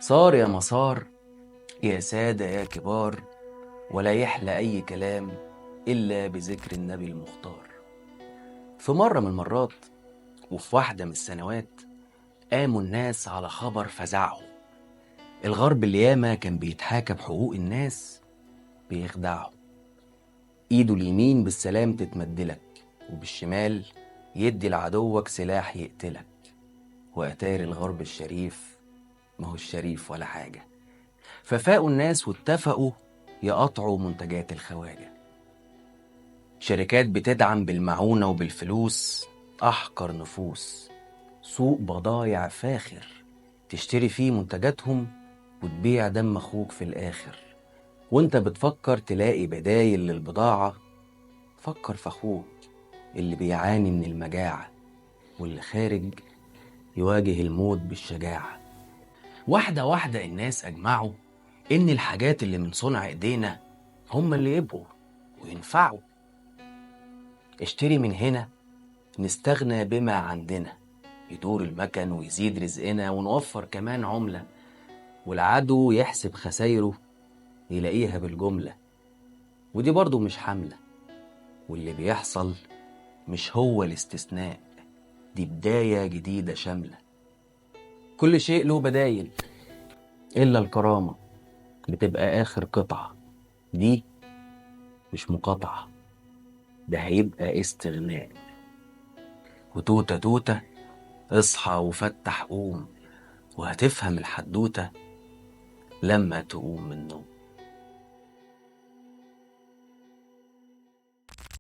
صار يا مسار، يا سادة يا كبار، ولا يحلى أي كلام إلا بذكر النبي المختار. في مرة من المرات وفي واحدة من السنوات قاموا الناس على خبر فزعهم. الغرب اللي ياما كان بيتحاكى بحقوق الناس بيخدعهم. إيده اليمين بالسلام تتمدلك، وبالشمال يدي لعدوك سلاح يقتلك. وأتاري الغرب الشريف ما هو الشريف ولا حاجة. ففاقوا الناس واتفقوا يقطعوا منتجات الخواجة. شركات بتدعم بالمعونة وبالفلوس أحقر نفوس. سوق بضايع فاخر تشتري فيه منتجاتهم وتبيع دم أخوك في الآخر. وانت بتفكر تلاقي بدايل للبضاعة، فكر في أخوك اللي بيعاني من المجاعة واللي خارج يواجه الموت بالشجاعة. واحدة واحدة الناس أجمعوا إن الحاجات اللي من صنع إيدينا هم اللي يبقوا وينفعوا. اشتري من هنا نستغنى بما عندنا، يدور المكن ويزيد رزقنا ونوفر كمان عملة. والعدو يحسب خسايره يلاقيها بالجملة. ودي برضو مش حملة، واللي بيحصل مش هو الاستثناء، دي بداية جديدة شاملة. كل شيء له بدايل إلا الكرامة، بتبقى آخر قطعة. دي مش مقاطعة، ده هيبقى استغناء. وتوتة توتة اصحى وفتح قوم، وهتفهم الحدوتة لما تقوم من النوم.